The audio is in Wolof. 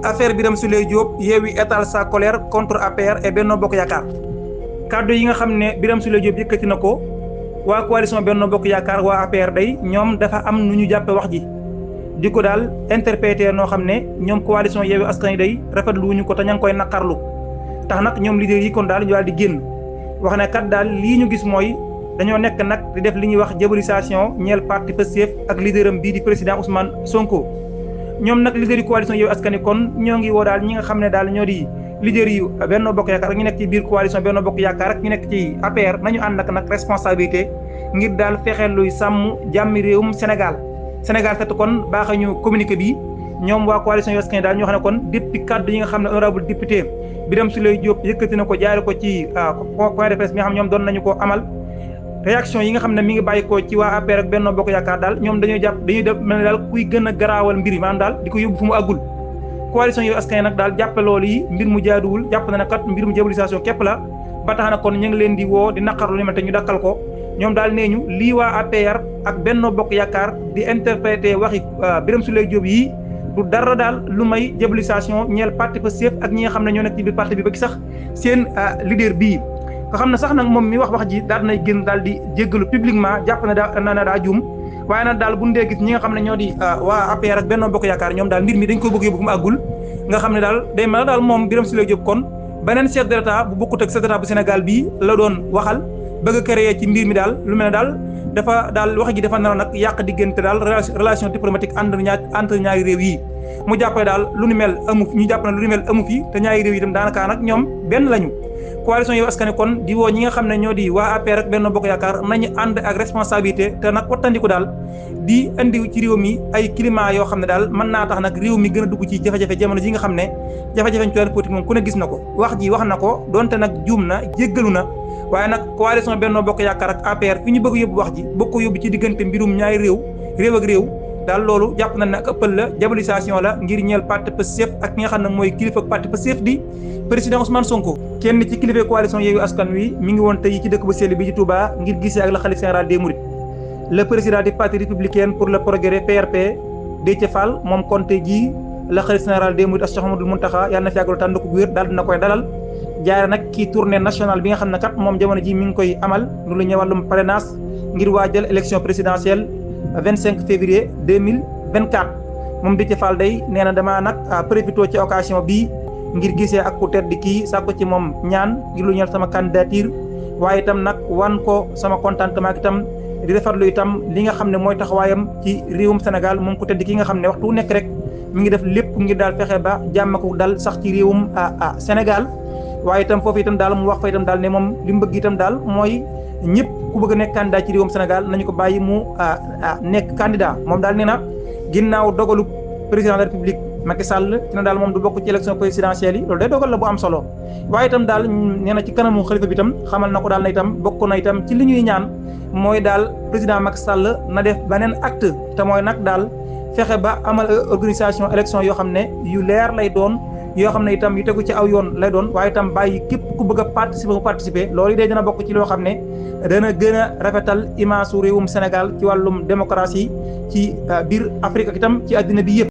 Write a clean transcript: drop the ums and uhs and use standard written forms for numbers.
affaire Birame Souleye Diop Yewwi étale sa colère contre APR et Benno Bokk Yaakaar kaddu yi nga xam ne Birame Souleye Diop yëkkati na ko waa coalition Benno Bokk Yaakaar waa APR day ñoom dafa am nu ñu jàppe wax ji di ko daal interpréter noo xam ne ñoom coalition Yewwi Askan Wi day rafetlu wuñu ko te ña ngi koy naqarlu tax nag ñoom leader yi kon daal ñu daal di génn wax ne kat daal lii ñu gis mooy dañoo nekk nag di def li ñuy wax diabolisation ñeel parti Pastef ak leaderam bii di président Ousmane Sonko ñoom nag leader yi coalition Yewwi Askan Wi kon ñoo ngi woo daal ñi nga xam ne daal ñoo di leader yi Benno Bokk Yaakaar ak ñu nekk ci biir coalition Benno Bokk Yaakaar ak ñu nekk ci APR nañu ànd ak nag responsabilité ngir daal fexeel luy sàmm jàmmi réewum Sénégal set kon baaxañu communiqué bi ñoom waa coalition Yewwi Askan Wi daal ñoo xam ne kon depuis kaddu yi nga xam ne honorable député Birame Souleye Diop yëkkati na ko jaare ko ci point de presse bi nga xam ñoom doon nañu ko amal réaction yi nga xam ne mi ngi bàyyi ko ci waa APR ak Benno Bokk Yaakaar daal ñoom dañuy def mel ne daal kuy gën a garaawal mbir yi maanaam daal di ko yóbbu fu mu àggul coalition Yewwi Askan Wi nag daal jàppe loolu yi mbir mu jaaduwul jàpp na ne kat mbirum diabolisation képp la ba tax na kon ñu ngi leen di woo di naqarlu li mel te ñu dakkal ko ñoom daal nee ñu lii waa APR ak Benno Bokk Yaakaar di interpréter waxi Birame Souleye Diop yi du dara daal lu may diabolisation ñeel parti Pastef ak ñi nga xam ne ñoo nekk ci biir parti bi ba ci sax seen leader bii nga xam ne sax nag moom mi wax ji daal nay génn daal di jéggalu publiquement jàpp ne daa juum waaye nag daal bu ñu dee gis ñi nga xam ne ñoo di waa APR ak Benno Bokk Yaakaar ñoom daal mbir mi dañ ko bëgg yóbbu fu mu àggul nga xam ne daal day mel daal moom Birame Souleye Diop kon beneen chef de l'État bu bokkut ak chef d'État bu Sénégal bii la doon waxal bëgg a créer ci mbir mi daal lu mel ne daal dafa daal wax ji dafa nar nag yàq diggante daal relation diplomatique entre ñaari réew yi mu jàppale daal lu ni mel amu ñu jàpp ne lu ni mel amu fi te ñaari réew yi itam daanaka nag ñoom benn lañu coalition Yewwi Askan Wi kon di woo ñi nga xam ne ñoo di waa APR ak Benno Bokk Yaakaar nañu ànd ak responsabilité te nag wattandiku daal di andi ci réew mi ay climat yoo xam ne daal mën naa tax nag réew mi gën a dugg ci jafe-jafe jamono ji nga xam ne jafe-jafe ci wàllu politique moom ku ne gis na ko wax ji wax na ko donte nag juum na jéggalu na waaye nag coalition Benno Bokk Yaakaar ak APR fi ñu bëgg yóbbu wax ji bëgg ko yóbbu ci diggante mbirum ñaari réew ak réew daal loolu jàpp na ne ak ëppal la diabolisation la ngir ñeel parti Pastef ak ki nga xam ne mooy kilifa parti Pastef di président Ousmane Sonko kenn ci kilifa coalition Yewwi Askan Wi mi ngi woon tey ci dëkk bu sell bi ci Touba ngir gisee ak la khalife général des Mourides le président du parti républicain pour le progrès PRP Déthié Fall moom kon tey jii la khalife général des Mourides Cheikh Ahmadoul Mountakha yàlla na fi yàggal tànn ko wér daal dina koy dalal jaare nag kii tournée nationale bi nga xam ne kat moom jamono ji mi ngi koy amal lu la ñuy wàllum parrainage ngir waajal élection présidentielle 25 février 2024 moom Déthié Fall day nee na damaa nag profité ci occasion bii ngir gisee ak ku tedd kii sàkku ci moom ñaan ngir lu ñeel sama candidature waaye itam nag wan ko sama contentement ak itam di defarlu itam li nga xam ne mooy taxawaayam ci réewum Sénégal moom ku tedd ki nga xam ne waxtu wu nekk rek mi ngi def lépp ngir daal fexe ba jàmm ko dal sax ci réewum Sénégal waaye itam foofu itam daal mu wax fa itam daal ne moom li mu bëgg itam daal mooy ñëpp ku bëgg a nekk candidat ci réewum Sénégal nañu ko bàyyi mu nekk candidat moom daal nee na ginnaaw dogalu président de la République Macky Sall ci na daal moom du bokk ci élection présidentielle yi loolu day dogal la bu am solo waaye itam daal nee na ci kanamu xalifa bi itam xamal na ko daal na itam bokk na itam ci li ñuy ñaan mooy daal président Macky Sall na def beneen acte te mooy nag daal fexe ba amal organisation élection yoo xam ne yu leer lay doon yoo xam ne itam yu tegu ci aw yoon lay doon waaye itam bàyyi képp ku bëgg a participer loolu yi day dina bokk ci loo xam ne dana gën a rafetal image su réewum Sénégal ci wàllum démocratie ci biir Afrique ak itam ci àddina bi yëpp